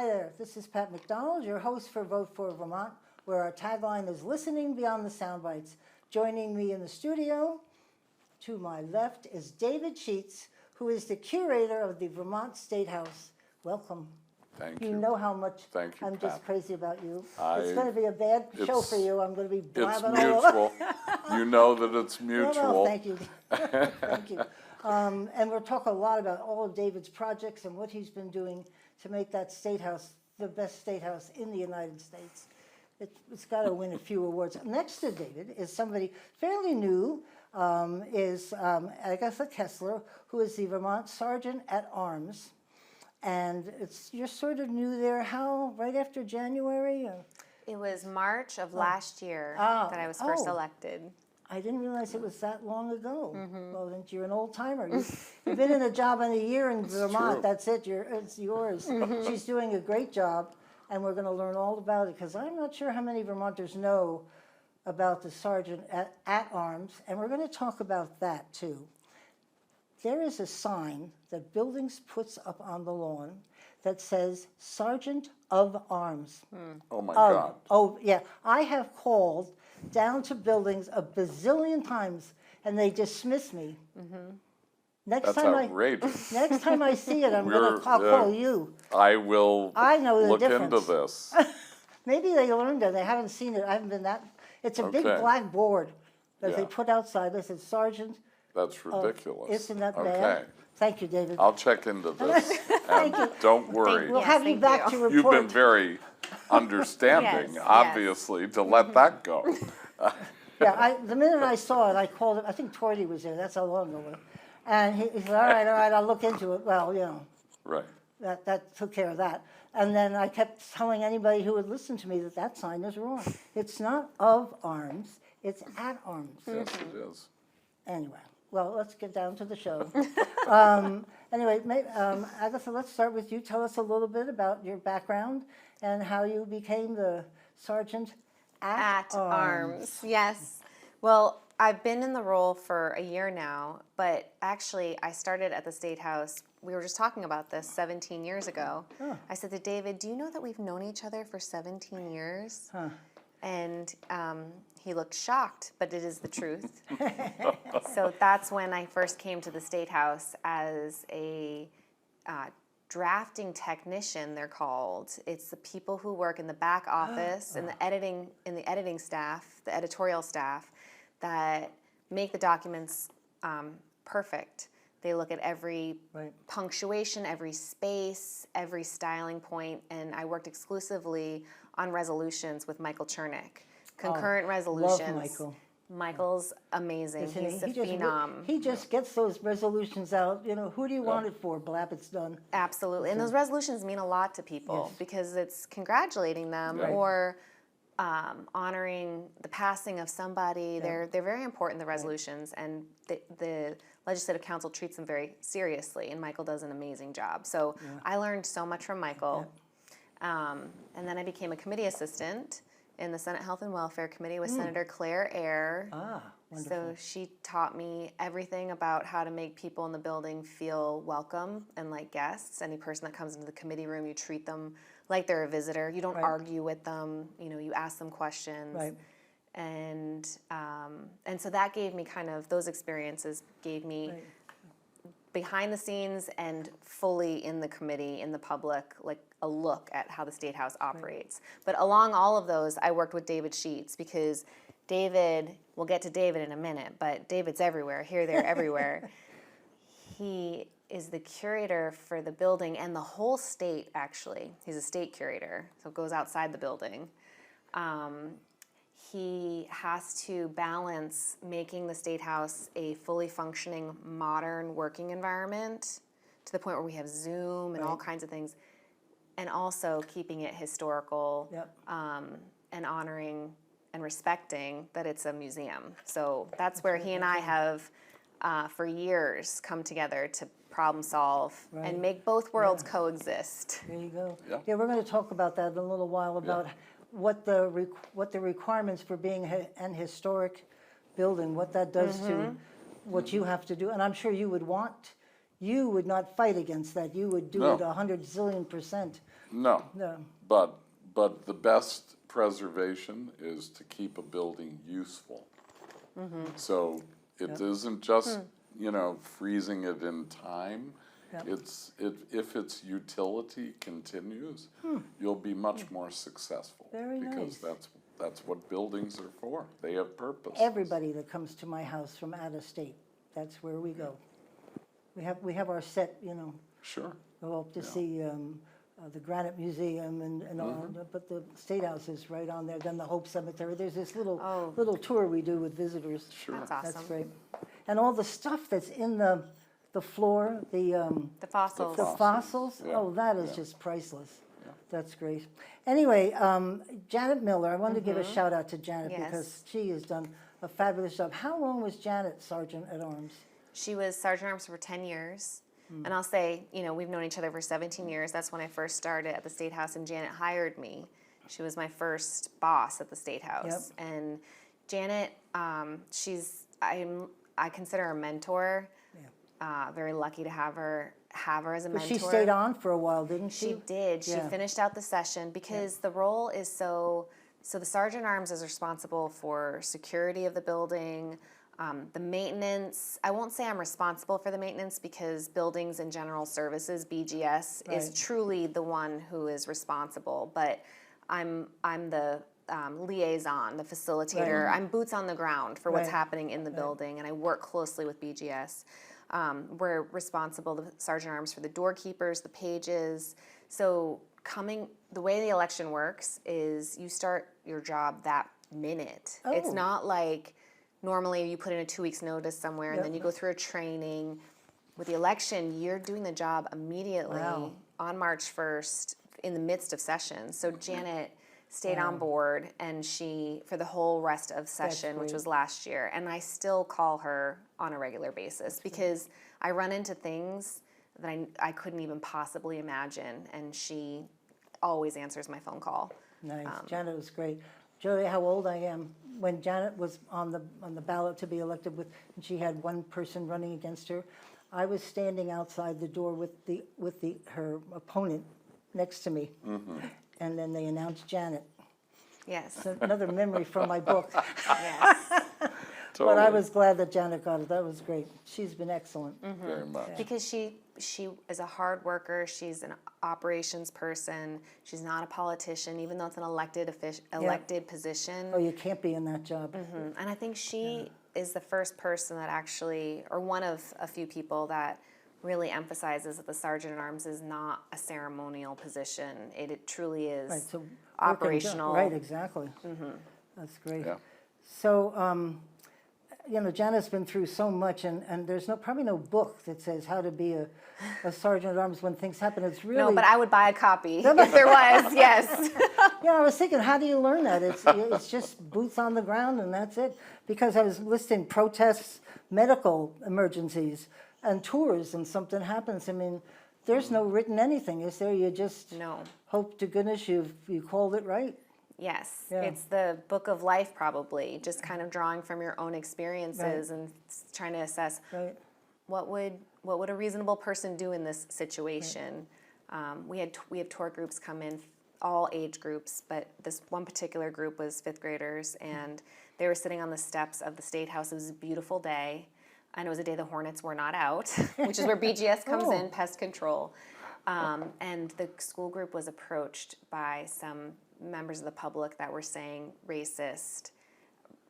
Hi there, this is Pat McDonald, your host for Vote for Vermont, where our tagline is listening beyond the sound bites. Joining me in the studio, to my left, is David Shultz, who is the curator of the Vermont State House. Welcome. Thank you. You know how much Thank you, I'm Pat. just crazy about you. I- It's going to be a bad show for you. I'm going to be It's blabbing all over. mutual. You know that it's mutual. No, thank you. Thank you. And we'll talk a lot about all of David's projects and what he's been doing to make that state house the best state house in the United States. It's got to win a few awards. Next to David is somebody fairly new, is Agatha Kessler, who is the Vermont Sergeant at Arms. And you're sort of new there, how, right after January? It was March of last year that I was first elected. I didn't realize it was that long ago. Well, then you're an old timer. You've been in a job in a year in Vermont. true. That's it. It's yours. She's doing a great job, and we're going to learn all about it because I'm not sure how many Vermonters know about the Sergeant at Arms, and we're going to talk about that too. There is a sign that Buildings puts up on the lawn that says Sergeant of Arms. Oh, my God. Oh, yeah. I have called down to Buildings a bazillion times, and they dismiss me. That's outrageous. Next time I see it, I'll We're, call you. I will I know the look difference. into this. Maybe they learned it. They haven't seen it. I haven't been that. It's a big Okay. black board that they Yeah. put outside. They said, Sergeant. That's ridiculous. Isn't that bad? Okay. Thank you, David. I'll check into this. Thank you. Don't worry. We'll Yes, have you thank back you. to report. You've been very understanding, Yes, obviously, to let that go. Yeah, the minute I saw it, I called it. I think Torty was there. That's how long ago it was. And he said, all right, I'll look into it. Well, you know, Right. that took care of that. And then I kept telling anybody who would listen to me that sign is wrong. It's not of arms, it's at arms. Yes, it is. Anyway, well, let's get down to the show. Anyway, Agatha, let's start with you. Tell us a little bit about your background and how you became the Sergeant at Arms. Yes. Well, I've been in the role for a year now, but actually I started at the State House. We were just talking about this 17 years ago. Oh. I said to David, do you know that we've known each other for 17 years? Huh. And he looked shocked, but it is the truth. So that's when I first came to the State House as a drafting technician, they're called. It's the people who work in the back office, in the editing staff, the editorial staff, that make the documents perfect. They look at every punctuation, every space, every styling point, and I worked exclusively on resolutions with Michael Chernick. Concurrent resolutions. Love Michael. Michael's amazing. Isn't He's a he? phenom. He just gets those resolutions out. You know, who do you want it for? Blap, it's done. Absolutely. And those resolutions mean a lot to people because it's congratulating them or honoring the passing of somebody. They're very important, the resolutions, and the Legislative Council treats them very seriously, and Michael does an amazing job. So I learned so much from Michael. And then I became a committee assistant in the Senate Health and Welfare Committee with Senator Claire Ayer. Wonderful. So she taught me everything about how to make people in the building feel welcome and like guests. Any person that comes into the committee room, you treat them like they're a visitor. You don't argue with them. You know, you ask them questions. Right. And so that gave me those experiences gave me behind the scenes and fully in the committee, in the public, like a look at how the State House operates. But along all of those, I worked with David Shultz because David, we'll get to David in a minute, but David's everywhere, here, there, everywhere. He is the curator for the building and the whole state, actually. He's a state curator, so it goes outside the building. He has to balance making the State House a fully functioning, modern working environment to the point where we have Zoom and all kinds of things, and also keeping it historical and honoring and respecting that it's a museum. So that's where he and I have, for years, come together to problem solve and make both worlds coexist. There you go. Yeah. We're going to talk about that in a little while, about what the requirements for being an historic building, what that does to what you have to do. And I'm sure you would want you would not fight against that. You would do No. it 100 zillion%. No, No. but the best preservation is to keep a building useful. So it isn't just, you know, freezing it in time. Yep. If its utility continues, you'll be much more successful. Very because nice. that's what buildings are for. They have purpose. Everybody that comes to my house from out of state, that's where we go. We have our set, you know, Sure. go up to Yeah. see the Granite Museum and all, but the State House is right on there, then the Hope Cemetery. There's this little tour we do with visitors. Sure. That's awesome. That's great. And all the stuff that's in the floor, The fossils. the fossils, Yeah. oh, that is Yeah. just priceless. Yeah. That's great. Anyway, Janet Miller, I wanted to give a shout out to Janet Yes. because she has done a fabulous job. How long was Janet Sergeant at Arms? She was Sergeant Arms for 10 years. And I'll say, you know, we've known each other for 17 years. That's when I first started at the State House, and Janet hired me. She was my first boss at the State House. Yep. And Janet, I consider her a mentor. Very lucky to have her as a But mentor. she stayed on for a while, didn't she? She did. She Yeah. finished out the session because the role is so the Sergeant Arms is responsible for security of the building, the maintenance. I won't say I'm responsible for the maintenance because Buildings and General Services, BGS, is Right. truly the one who is responsible, but I'm the liaison, the facilitator. Right. I'm boots on the ground for what's Right. happening in the building, and I work closely with BGS. We're responsible, the Sergeant Arms, for the doorkeepers, the pages. So the way the election works is you start your job that minute. It's Oh. not like normally you put in a 2 weeks notice somewhere and Yep. then you go through a training. With the election, you're doing the job immediately Wow. on March 1st in the midst of session. So Janet stayed on board, and she, for the whole rest of session, which great. was last year, and I still call her on a regular basis because I run into things that I couldn't even possibly imagine, and she always answers my phone call. Nice. Janet was great. Joey, how old I am. When Janet was on the ballot to be elected and she had one person running against her, I was standing outside the door with her opponent next to me. And then they announced Janet. Yes, So another memory from my book. yes. But I was glad that Janet got it. That was great. She's been excellent. Very much. Because she is a hard worker. She's an operations person. She's not a politician, even though it's an elected position. Oh, you can't be in that job. And I think she is the first person that actually, or one of a few people that really emphasizes that the Sergeant at Arms is not a ceremonial position. It truly is Right, so operational. Right, exactly. That's great. Yeah. So, you know, Janet's been through so much, and there's probably no book that says how to be a sergeant at arms when things happen. It's really No, but I would buy a copy if there was. Yes. Yeah, I was thinking, how do you learn that? It's just boots on the ground and that's it. Because I was listing protests, medical emergencies, and tours, and something happens. I mean, there's no written anything, is there? You just No. hope to goodness you called it right. Yes, Yeah. it's the book of life, probably. Just kind of drawing from your own experiences and trying to assess Right. what would a reasonable person do in this situation. We have tour groups come in, all age groups, but this one particular group was fifth graders, and they were sitting on the steps of the State House. It was a beautiful day, and it was a day the hornets were not out, which is where BGS comes in, pest control. And the school group was approached by some members of the public that were saying racist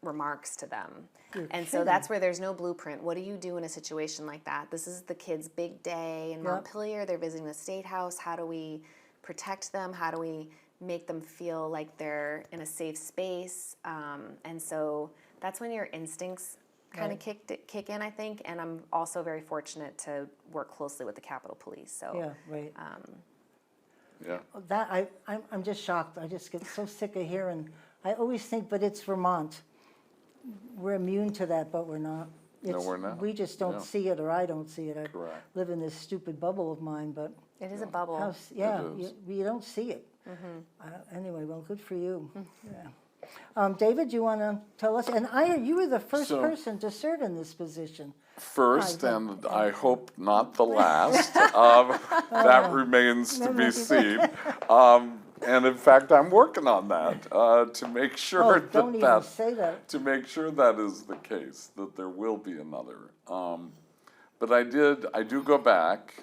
remarks to them. And so that's where there's no blueprint. What do you do in a situation like that? This is the kids' big day in Montpelier. They're visiting the State House. How do we protect them? How do we make them feel like they're in a safe space? And so that's when your instincts kind of kick in, I think. And I'm also very fortunate to work closely with the Capitol Police. So Yeah, right. Yeah. That I'm just shocked. I just get so sick of hearing. I always think, but it's Vermont. We're immune to that, but we're not. No, we're not. We just don't No. see it, or I don't see it. I Correct. live in this stupid bubble of mine, but it is a bubble. yeah, It is. you don't see it. Anyway, well, good for you. Yeah. David, you want to tell us? And you were the first So- person to serve in this position. First, Hi, and I hope not the last. That remains to be seen. And in fact, I'm working on that to make sure Don't even say that. to make sure that is the case, that there will be another. But I do go back,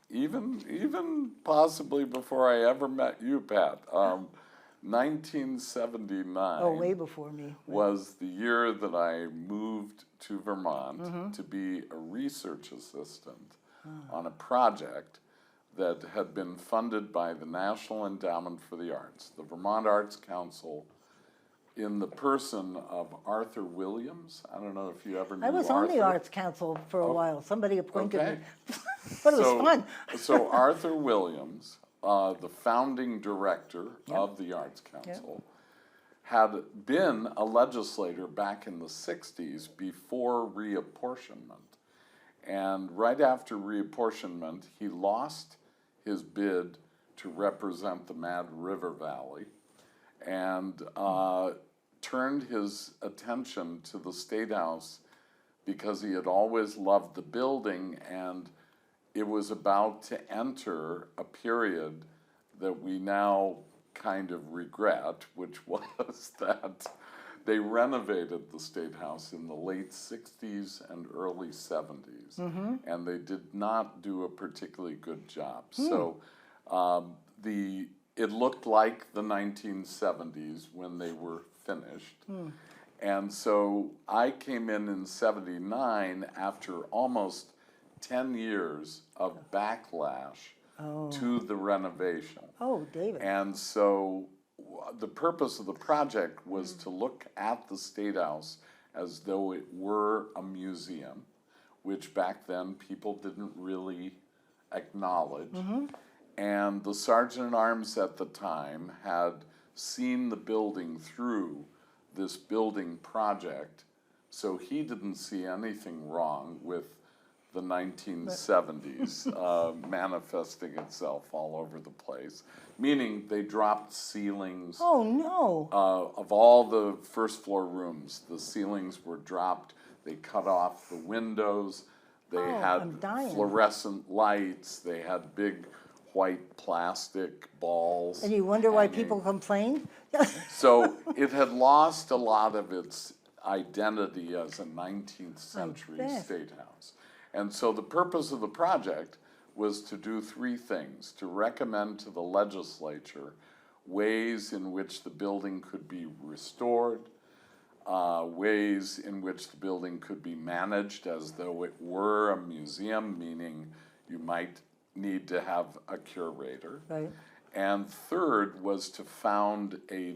even possibly before I ever met you, Pat. 1979. Oh, way before me. Was the year that I moved to Vermont to be a research assistant on a project that had been funded by the National Endowment for the Arts, the Vermont Arts Council, in the person of Arthur Williams. I don't know if you ever knew I was Arthur. on the Arts Council for a while. Somebody appointed Okay. me. But it was fun. So Arthur Williams, the founding director of the Arts Council, had been a legislator back in the 60s before reapportionment. And right after reapportionment, he lost his bid to represent the Mad River Valley and turned his attention to the State House because he had always loved the building, and it was about to enter a period that we now kind of regret, which was that they renovated the State House in the late 60s and early 70s, and they did not do a particularly good job. So it looked like the 1970s when they were finished. And so I came in 79 after almost 10 years of backlash to the renovation. Oh, David. And so the purpose of the project was to look at the State House as though it were a museum, which back then people didn't really acknowledge. And the Sergeant at Arms at the time had seen the building through this building project, so he didn't see anything wrong with the 1970s manifesting itself all over the place, meaning they dropped ceilings. Oh, no. Of all the first floor rooms, the ceilings were dropped. They cut off the windows. They I'm had dying. fluorescent lights. They had big white plastic balls. And you wonder why hanging. people complain? So it had lost a lot of its identity as a 19th century bet. State House. And so the purpose of the project was to do three things: to recommend to the legislature ways in which the building could be restored, ways in which the building could be managed as though it were a museum, meaning you might need to have a curator. Right. And third was to found a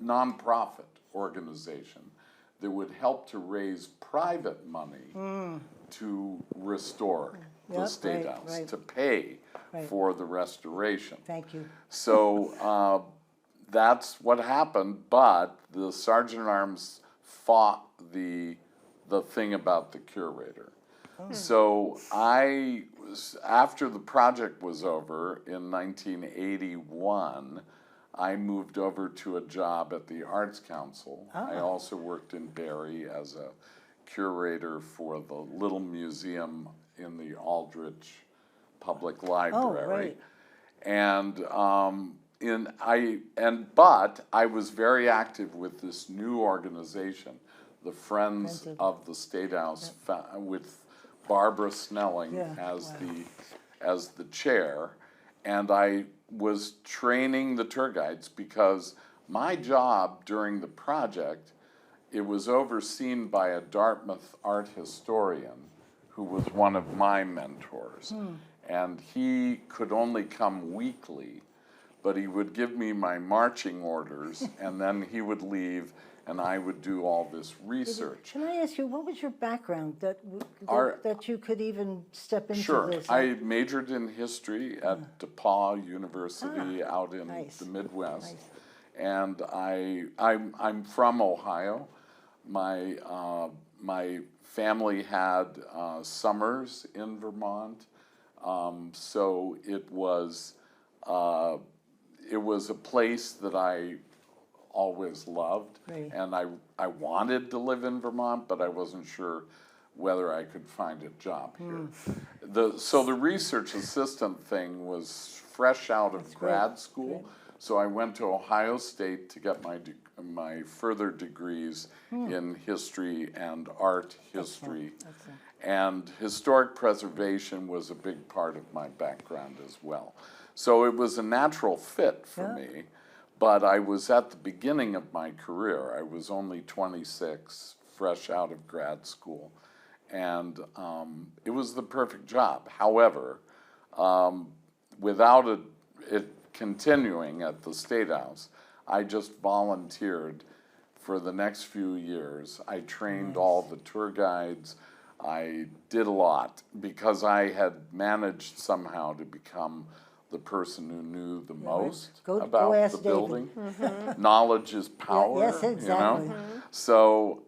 nonprofit organization that would help to raise private money to restore the Yep, State right, House, right. to pay Right. for the restoration. Thank you. So that's what happened, but the Sergeant at Arms fought the thing about the curator. So after the project was over in 1981, I moved over to a job at the Arts Council. I also worked in Barrie as a curator for the little museum in the Aldrich Public Library. right. But I was very active with this new organization, the Friends of the State House, with Barbara Snelling as the chair, and I was training the tour guides because my job during the project, it was overseen by a Dartmouth art historian who was one of my mentors. And he could only come weekly, but he would give me my marching orders, and then he would leave, and I would do all this research. Can I ask you, what was your background that you could even step into Sure. this? I majored in history at DePauw University out in nice. the Midwest. Nice. And I'm from Ohio. My family had summers in Vermont, so it was it was a place that I always loved. Right. And I wanted to live in Vermont, but I wasn't sure whether I could find a job here. So the research assistant thing was fresh out of grad school. So I went to Ohio State to get my further degrees in history and art history. And historic preservation was a big part of my background as well. So it was a natural fit for me, but I was at the beginning of my career. I was only 26, fresh out of grad school, and it was the perfect job. However, without it continuing at the State House, I just volunteered for the next few years. I trained all the tour guides. I did a lot because I had managed somehow to become the person who knew the most about the building. Knowledge is power. Yes, exactly. You know? So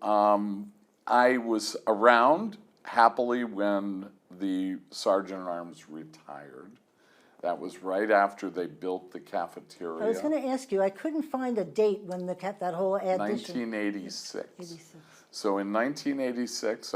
I was around happily when the Sergeant at Arms retired. That was right after they built the cafeteria. I was going to ask you, I couldn't find a date when that whole addition. 1986. 86. So in 1986,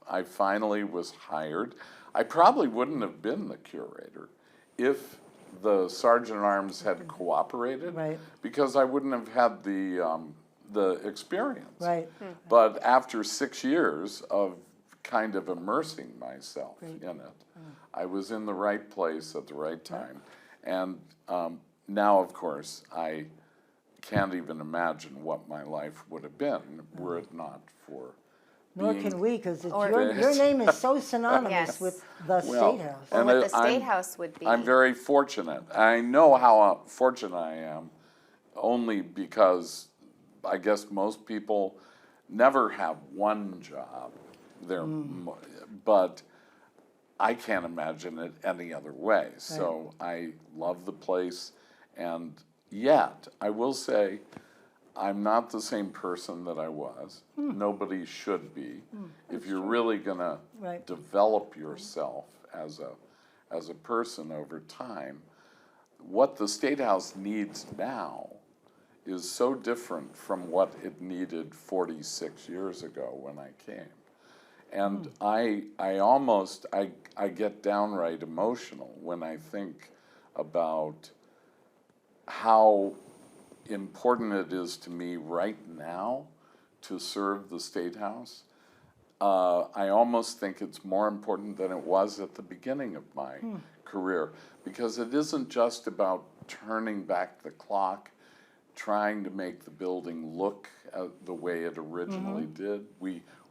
I finally was hired. I probably wouldn't have been the curator if the Sergeant at Arms had cooperated, Right. because I wouldn't have had the experience. Right. But after 6 years of kind of immersing myself in it, I was in the right place at the right time. And now, of course, I can't even imagine what my life would have been were it not for Nor being can we, because Or- your name is so synonymous Yes. with the Well, State House. Or and what the State I'm- House would be. I'm very fortunate. I know how fortunate I am only because I guess most people never have one job. But I can't imagine it any other way. So I love the place, and yet I will say I'm not the same person that I was. Nobody should be. If you're really gonna develop yourself as a person over time, what the State House needs now is so different from what it needed 46 years ago when I came. And I get downright emotional when I think about how important it is to me right now to serve the State House. I almost think it's more important than it was at the beginning of my career, because it isn't just about turning back the clock, trying to make the building look the way it originally did.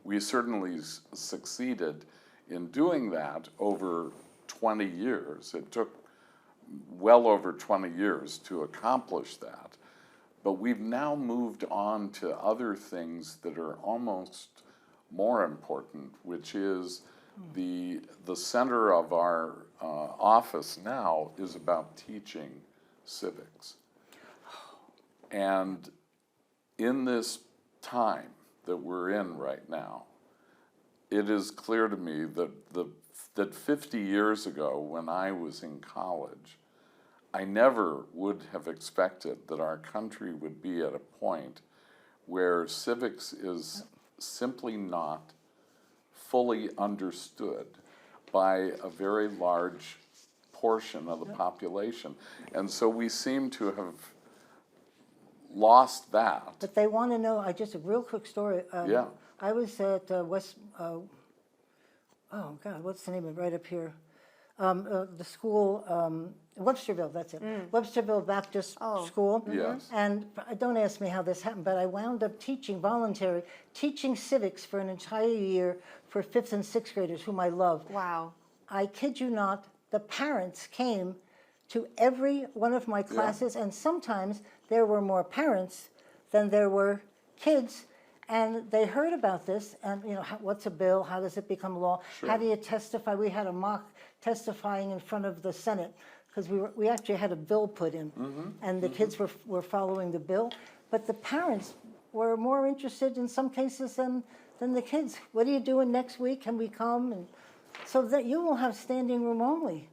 We certainly succeeded in doing that over 20 years. It took well over 20 years to accomplish that. But we've now moved on to other things that are almost more important, which is the center of our office now is about teaching civics. And in this time that we're in right now, it is clear to me that 50 years ago when I was in college, I never would have expected that our country would be at a point where civics is simply not fully understood by a very large portion of the population. And so we seem to have lost that. But they want to know, just a real quick story. Yeah. I was at oh God, what's the name of it, right up here? The school, Websterville, that's it. Websterville Baptist School. Yes. And don't ask me how this happened, but I wound up teaching civics for an entire year for 5th and 6th graders, whom I love. Wow. I kid you not, the parents came to every one of my classes, and sometimes there were more parents than there were kids, and they heard about this, and what's a bill, how does it become law, how do you testify? We had a mock testifying in front of the Senate, because we actually had a bill put in, and the kids were following the bill, but the parents were more interested in some cases than the kids. What are you doing next week? Can we come? And so that you will have standing room only.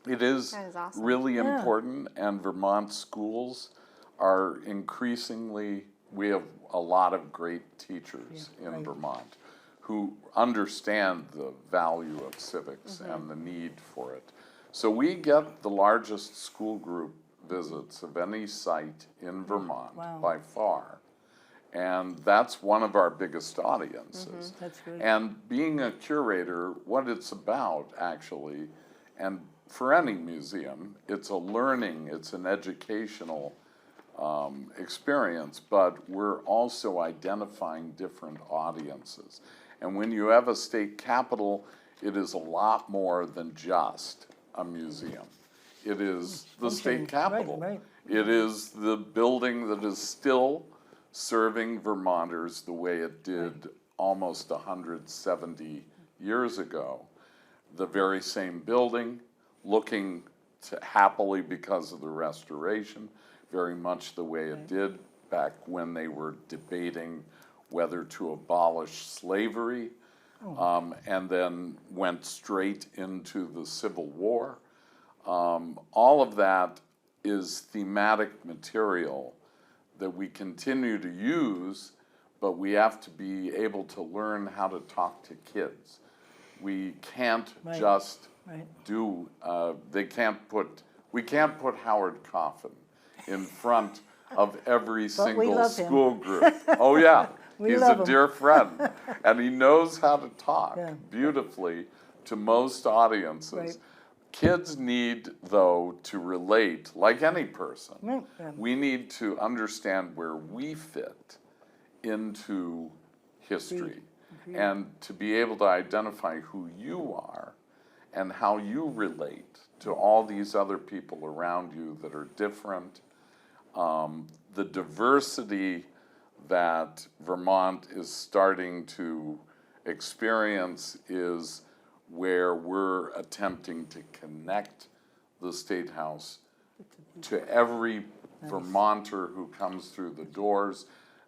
It is That is awesome. really Yeah. important, and Vermont schools are increasingly, we have a lot of great teachers in right. Vermont who understand the value of civics and the need for it. So we get the largest school group visits of any site in Vermont Wow. by far. And that's one of our biggest audiences. That's great. And being a curator, what it's about actually, and for any museum, it's a learning, it's an educational experience, but we're also identifying different audiences. And when you have a state capitol, it is a lot more than just a museum. It is the state capitol. right. It is the building that is still serving Vermonters the way it did almost 170 years ago. The very same building, looking happily because of the restoration, very much the way it did back when they were debating whether to abolish slavery, and then went straight into the Civil War. All of that is thematic material that we continue to use, but we have to be able to learn how to talk to kids. We can't just Right. do, we can't put Howard Coffin in front of every single love him. school group. Oh yeah, We he's love a him. dear friend, and he knows how to talk Yeah. beautifully to most audiences. Right. Kids need, though, to relate, like any person. Right, yeah. We need to understand where we fit into history and to be able to identify who you are and how you relate to all these other people around you that are different. The diversity that Vermont is starting to experience is where we're attempting to connect the State House to every Vermonter who comes through the doors.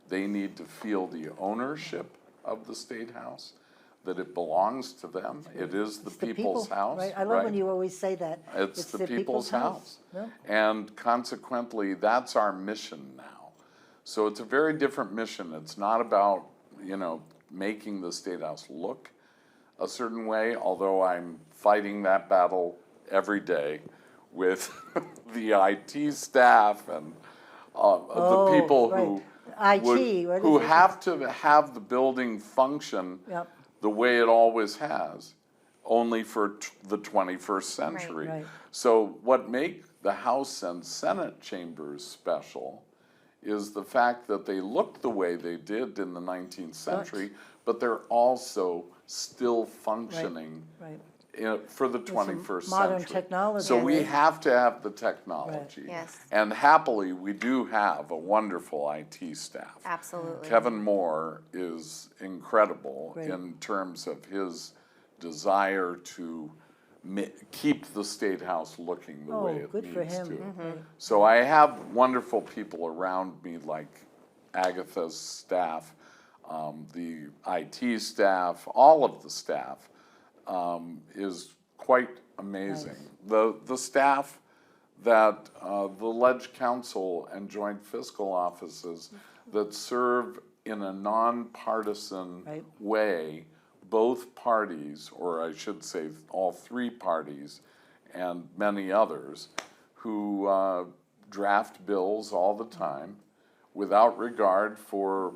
They need to feel the ownership of the State House, that it belongs to them. It is the It's the people's people, house. right? I love when you always say that. It's the people's house. Yeah. And consequently, that's our mission now. So it's a very different mission. It's not about, making the State House look a certain way, although I'm fighting that battle every day with the IT staff and the people who IT, what is who it? have to have the building function Yep. the way it always has, only for the 21st century. Right. So what make the House and Senate chambers special is the fact that they look the way they did in the 19th century, but they're also still functioning Right. for the 21st modern century. technology. So we Right. have to have the technology. Yes. And happily, we do have a wonderful IT staff. Absolutely. Kevin Moore is incredible Great. in terms of his desire to keep the State House looking the way Oh, it good for needs him. to. Right. So I have wonderful people around me like Agatha's staff, the IT staff, all of the staff is quite amazing. The staff that the Ledge Council and Joint Fiscal Offices that serve in a nonpartisan Right. way, both parties, or I should say all three parties and many others, who draft bills all the time without regard for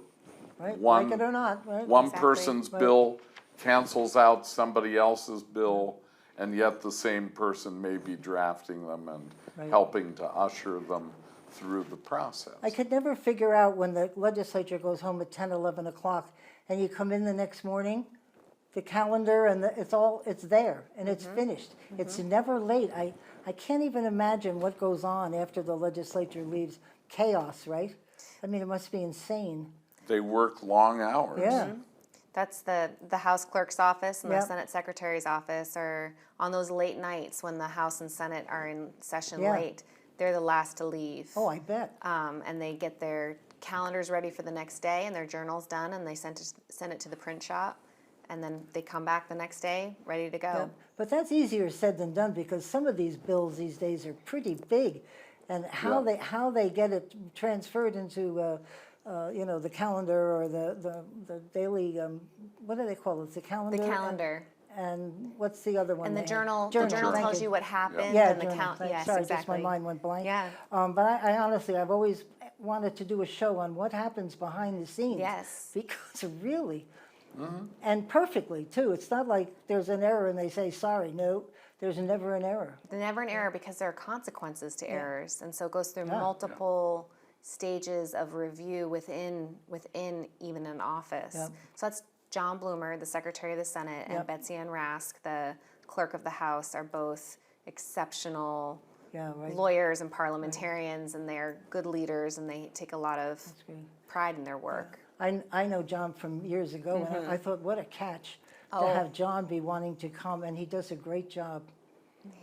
Right, one, like it or not, right? one Exactly. person's Right. bill cancels out somebody else's bill, and yet the same person may be drafting them and Right. helping to usher them through the process. I could never figure out when the legislature goes home at 10, 11 o'clock, and you come in the next morning, the calendar and it's there, and it's finished. It's never late. I can't even imagine what goes on after the legislature leaves. Chaos, right? I mean, it must be insane. They work long hours. Yeah. That's the House Clerk's office and Yep. the Senate Secretary's office are on those late nights when the House and Senate are in session Yeah. late. They're the last to leave. Oh, I bet. And they get their calendars ready for the next day and their journals done and they send it to the print shop. and then they come back the next day, ready to go. Yeah. But that's easier said than done, because some of these bills these days are pretty big, and how they get it transferred into the calendar or the daily, what do they call it? The calendar. The calendar. And what's the other one? And the they have? journal Journal, tells thank you what happened. Yeah, and the journal. yes, Sorry, exactly. just my mind went blank. Yeah. But I honestly, I've always wanted to do a show on what happens behind the scenes. Yes. Because really, and perfectly too. It's not like there's an error and they say, sorry, no, there's never an error. There's never an error because there are consequences to errors, and so it goes through Yeah. multiple stages of review within even an office. Yep. So that's John Bloomer, the Secretary of the Senate, and Yep. Betsy Ann Rask, the Clerk of the House, are both exceptional Yeah, right. lawyers and parliamentarians, and they're good leaders, and they take a lot of great. pride in their work. I know John from years ago, and I thought, what a catch to Oh. have John be wanting to come, and he does a great job.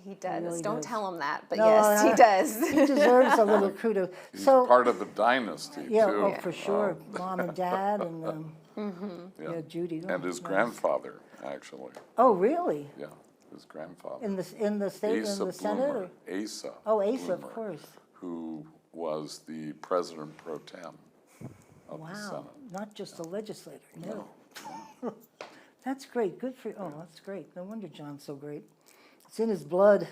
He does. really Don't does. tell him that, but No, yes, he does. He deserves a little kudos. He's So, part of a dynasty, yeah, too. oh, for sure, Mom and Dad, and Yeah. Judy. Oh, And his nice. grandfather, actually. Oh, really? Yeah, his grandfather. In the state, in Asa the Senate? Bloomer. Or? Asa. Oh, Asa, of Bloomer, course. Who was the president pro tem of the Wow, Senate. not just a legislator, no. That's great, good for, oh, that's great. No wonder John's so great. It's in his blood.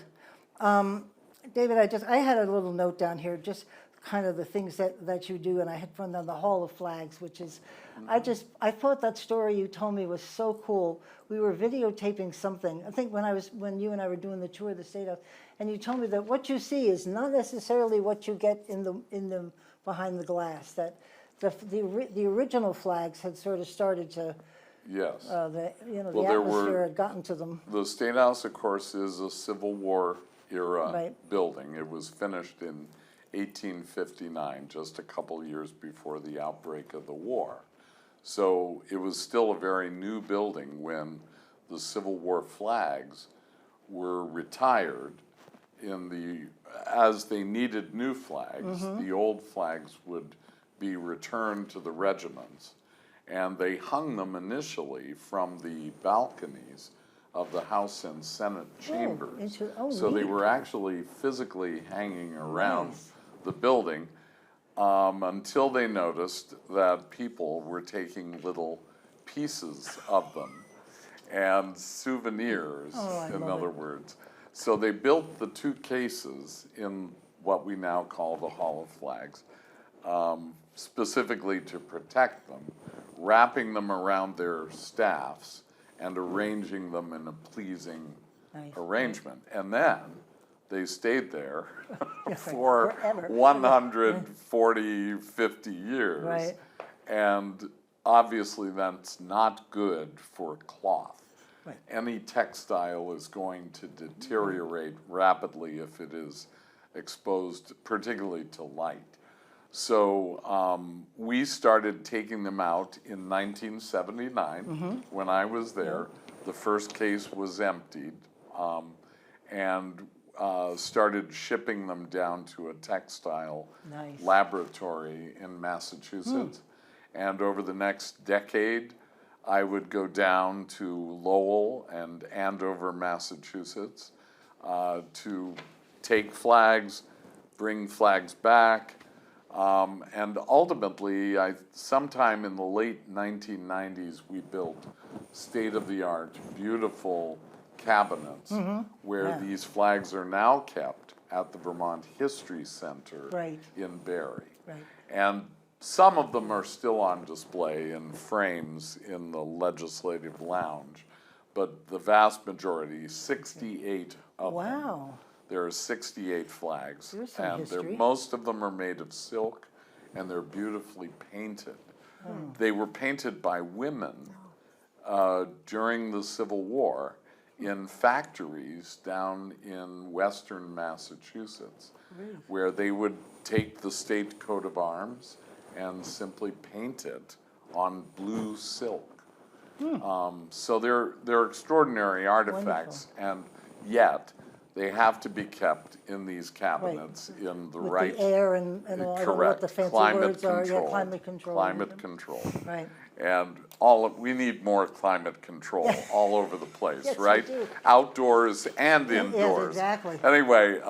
David, I had a little note down here, just kind of the things that you do, and I had run down the Hall of Flags, which is, I thought that story you told me was so cool. We were videotaping something, I think when you and I were doing the tour of the State House, and you told me that what you see is not necessarily what you get in the behind the glass, that the original flags had sort of started to, Yes. the Well, there were- atmosphere had gotten to them. The State House, of course, is a Civil War era Right. building. It was finished in 1859, just a couple years before the outbreak of the war. So it was still a very new building when the Civil War flags were retired as they needed new flags. The old flags would be returned to the regiments, and they hung them initially from the balconies of the House and Senate chambers. So they neat. were actually physically hanging around Nice. the building until they noticed that people were taking little pieces of them and souvenirs, in love other it. words. So they built the two cases in what we now call the Hall of Flags, specifically to protect them, wrapping them around their staffs and arranging them in a pleasing Nice. arrangement. And then they stayed there for Forever. 140, 50 years. Right. And obviously that's not good for cloth. Right. Any textile is going to deteriorate rapidly if it is exposed, particularly to light. So we started taking them out in 1979 when I was there. The first case was emptied and started shipping them down to a textile Nice. laboratory in Massachusetts. And over the next decade, I would go down to Lowell and Andover, Massachusetts, to take flags, bring flags back, and ultimately, sometime in the late 1990s, we built state-of-the-art, beautiful cabinets where Yeah. these flags are now kept at the Vermont History Center Right. in Barre. Right. And some of them are still on display in frames in the Legislative Lounge, but the vast majority, 68 of them. Wow. There are 68 flags, There's some and history. most of them are made of silk, and they're beautifully painted. They were painted by women during the Civil War in factories down in western Massachusetts, where they would take the state coat of arms and simply paint it on blue silk. So they're extraordinary artifacts, and yet they have to be kept in these cabinets in the With right. the air and all, I don't know what the fancy words are. Yeah, climate control. Climate control. Right. And we need more climate control all over the place, Yes, we right? do. Outdoors and indoors. Yes, exactly. Anyway,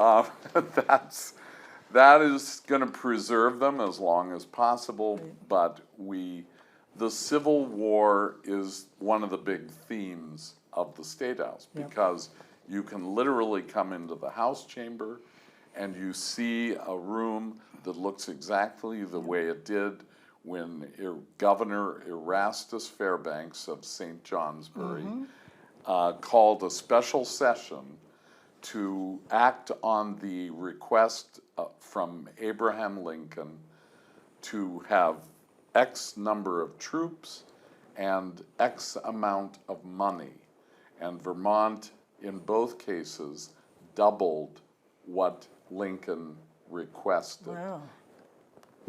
that is going to preserve them as long as possible, but the Civil War is one of the big themes of the State House, because you can literally come into the House chamber and you see a room that looks exactly the way it did when Governor Erastus Fairbanks of St. Johnsbury called a special session to act on the request from Abraham Lincoln to have X number of troops and X amount of money. And Vermont, in both cases, doubled what Lincoln requested. Wow.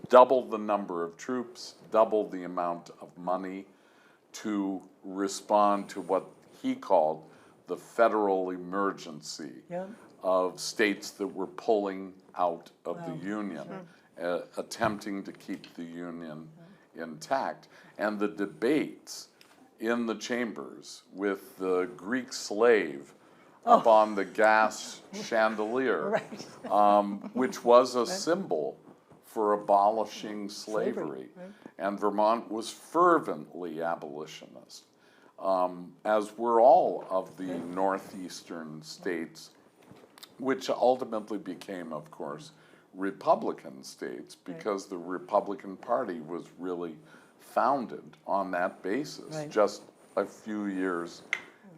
Doubled the number of troops, doubled the amount of money to respond to what he called the federal emergency of states that were pulling out of the Union, attempting to keep the Union intact. And the debates in the chambers with the Greek slave up on the gas chandelier, which was a symbol for abolishing slavery. And Vermont was fervently abolitionist, as were all of the northeastern states, which ultimately became, of course, Republican states, because the Republican Party was really founded on that basis just a few years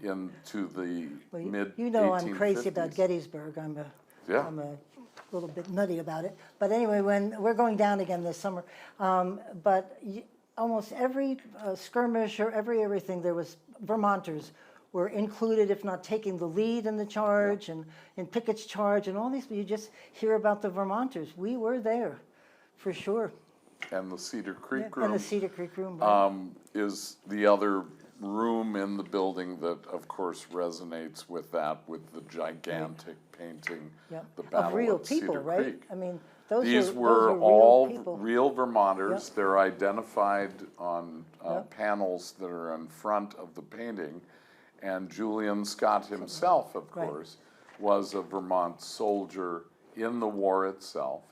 into the mid-1850s. You know I'm crazy about Gettysburg. I'm a little bit nutty about it. But anyway, when we're going down again this summer, but almost every skirmish or everything, there was Vermonters were included, if not taking the lead in the charge and in Pickett's charge and all these. You just hear about the Vermonters. We were there, for sure. And the Cedar Creek room. And the Cedar Creek room. Is the other room in the building that, of course, resonates with that, with the gigantic painting, the Battle of real of people, Cedar right? Creek. I mean, These those were real all people. real Vermonters. They're identified on panels that are in front of the painting. And Julian Scott himself, of course, was a Vermont soldier in the war itself,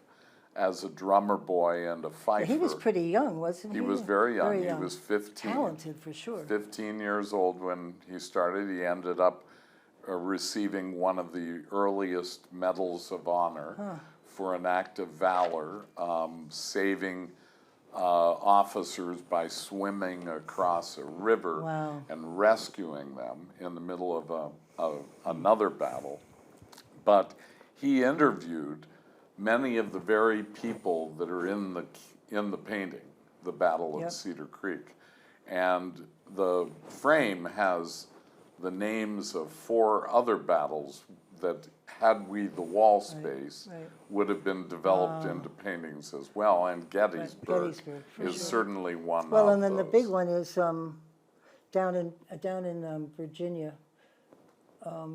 as a drummer boy and a fifer. He was pretty young, wasn't he? He was very young. Very He was 15. Talented, for sure. 15 years old when he started. He ended up receiving one of the earliest medals of honor for an act of valor, saving officers by swimming across a river and rescuing them in the middle of another battle. But he interviewed many of the very people that are in the painting, the Battle of Cedar Creek. And the frame has the names of 4 other battles that, had we the wall space, would have been developed into paintings as well. And Gettysburg is certainly one of those. Well, and then the big one is down in Virginia,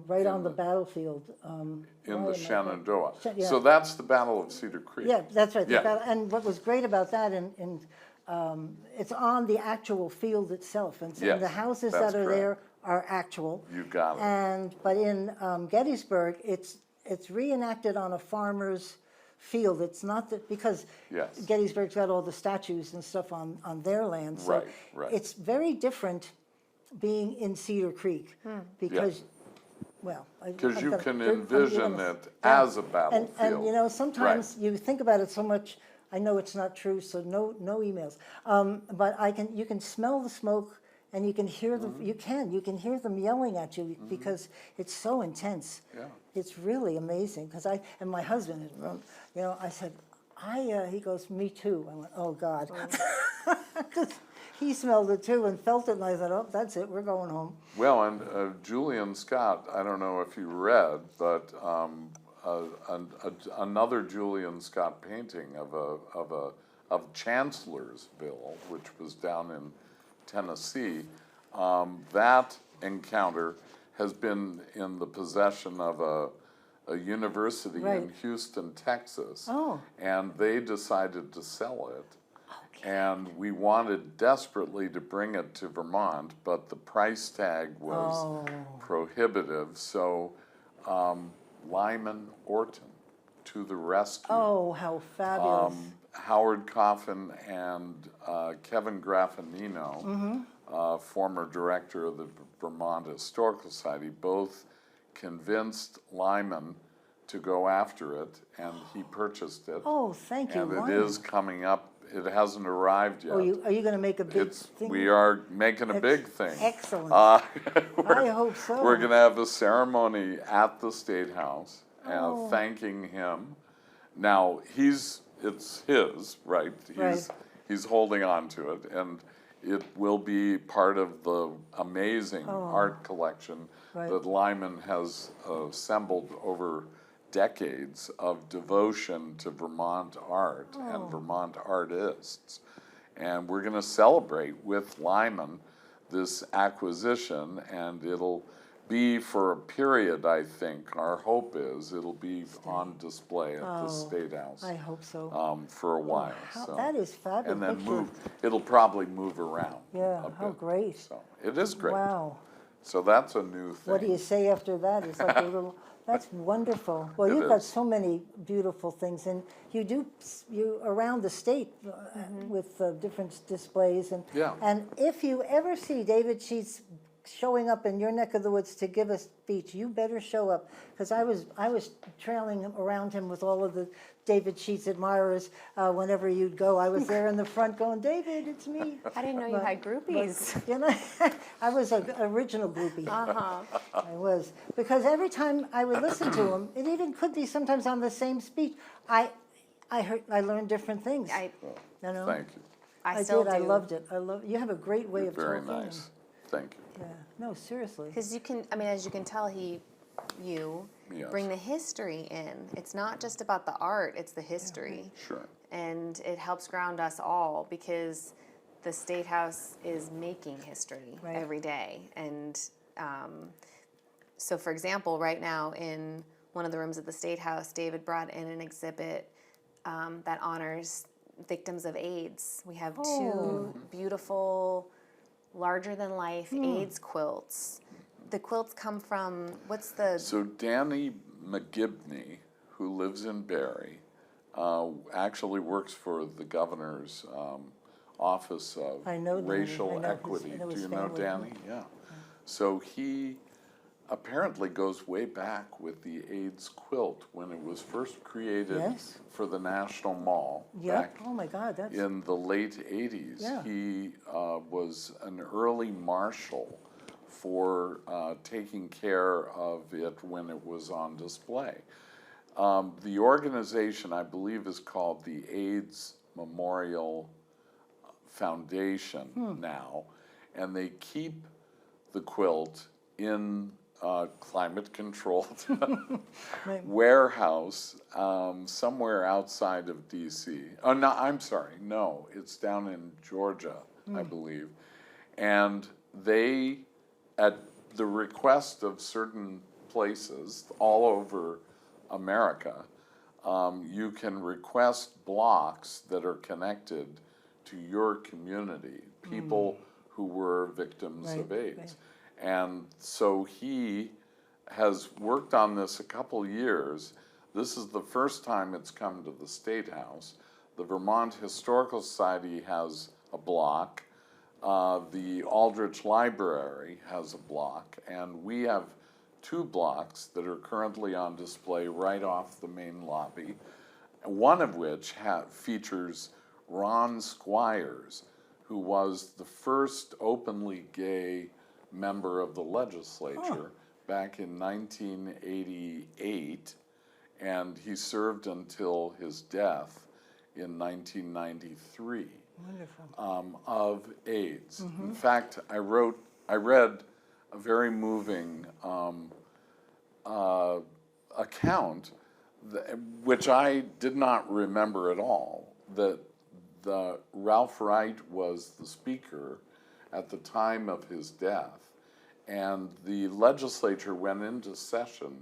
right on the battlefield. In the Shenandoah. So that's the Battle of Cedar Creek. Yeah, that's right. Yeah. And what was great about that, it's on the actual field itself. And so the houses that are there are actual. You got it. But in Gettysburg, it's reenacted on a farmer's field. It's not that, because Gettysburg's got all the statues and stuff on their land. So it's very different being in Cedar Creek, because because you can envision it as a battlefield. And you know, sometimes you think about it so much. I know it's not true, so no emails. But you can smell the smoke, and you can hear them. You can hear them yelling at you because it's so intense. Yeah. It's really amazing. And my husband, you know, I said, he goes, me too. I went, oh God. He smelled it too and felt it, and I thought, oh, that's it, we're going home. Well, and Julian Scott, I don't know if you read, but another Julian Scott painting of Chancellorsville, which was down in Tennessee, that encounter has been in the possession of a university Right. in Houston, Texas. Oh. And they decided to sell it. And we wanted desperately to bring it to Vermont, but the price tag was prohibitive. So Lyman Orton to the rescue. Oh, how fabulous. Howard Coffin and Kevin Graffinino, former director of the Vermont Historical Society, both convinced Lyman to go after it, and he purchased it. Oh, thank you, And it Lyman. is coming up. It hasn't arrived yet. Are you going to make a big thing? We are making a big thing. Excellent. I hope so. We're going to have a ceremony at the State House Oh. thanking him. Now, it's his, right? Right. He's holding on to it, and it will be part of the amazing art collection Right. that Lyman has assembled over decades of devotion to Vermont art and Vermont artists. And we're going to celebrate with Lyman this acquisition, and it'll be for a period, I think. Our hope is it'll be on display at the State House. I hope so. For a while. That is fabulous. And then Picture. it'll probably move around. Yeah, a how bit. great. So it is great. Wow. So that's a new thing. What do you say after that? It's like a little, that's wonderful. Well, It you've got is. so many beautiful things, and you around the state with different displays. Yeah. And if you ever see David Sheets showing up in your neck of the woods to give a speech, you better show up, because I was trailing around him with all of the David Sheets admirers. Whenever you'd go, I was there in the front going, David, it's me. I didn't know you had groupies. But, you know, I was an original groupie. I was, because every time I would listen to him, it even could be sometimes on the same speech. I learned different things. You know, Thank you. I still did. do. I loved it. You have a great way of Very talking. nice. Thank you. Yeah. No, seriously. Because you can, I mean, as you can tell, you Yes. bring the history in. It's not just about the art, it's the history. Sure. And it helps ground us all, because the State House is making history Right. every day. And so, for example, right now in one of the rooms at the State House, David brought in an exhibit that honors victims of AIDS. We have two beautiful, larger-than-life AIDS quilts. The quilts come from, what's the... So Danny McGibney, who lives in Barrie, actually works for the governor's office of I know Danny. racial I know his- equity. I know Do his you know family. Danny? Yeah. So he apparently goes way back with the AIDS quilt when it was first created Yes. for the National Mall Yep. back Oh my God, that's in the late 80s. Yeah. He was an early marshal for taking care of it when it was on display. The organization, I believe, is called the AIDS Memorial Foundation now, and they keep the quilt in climate-controlled warehouse somewhere outside of D.C. Oh, no, I'm sorry, no, it's down in Georgia, I believe. And they, at the request of certain places all over America, you can request blocks that are connected to your community, people who were victims of Right, AIDS. And so he has worked on this a couple years. This is the first time it's come to the State House. The Vermont Historical Society has a block. The Aldrich Library has a block. And we have 2 blocks that are currently on display right off the main lobby, one of which features Ron Squires, who was the first openly gay member of the legislature back in 1988, and he served until his death in 1993 of AIDS. In fact, I read a very moving account, which I did not remember at all, that Ralph Wright was the speaker at the time of his death, and the legislature went into session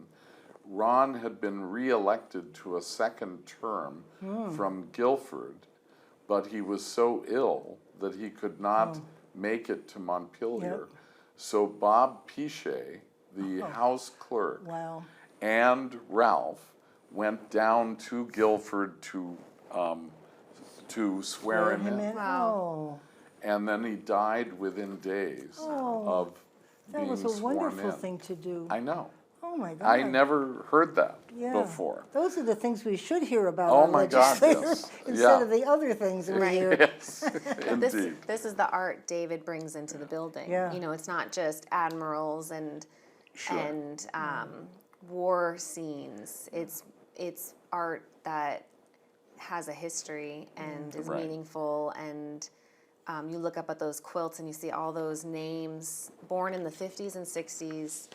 Ron had been reelected to a second term from Guilford, but he was so ill that he could not make it to Montpelier. Yep. So Bob Pichet, the House clerk, Wow. and Ralph went down to Guilford to swear him in. Oh, And then he died within days of that being was a sworn wonderful in. thing to do. I know. Oh, my God. I never heard that Yeah. before. Those are the things we should hear about Oh our my God, legislators yes. instead Yeah. of the other things that we Right. hear. Yes, This, indeed. this is the art David brings into the building. Yeah. You know, it's not just admirals and war scenes. It's art that has a history and is Right. meaningful. And you look up at those quilts and you see all those names born in the 50s and 60s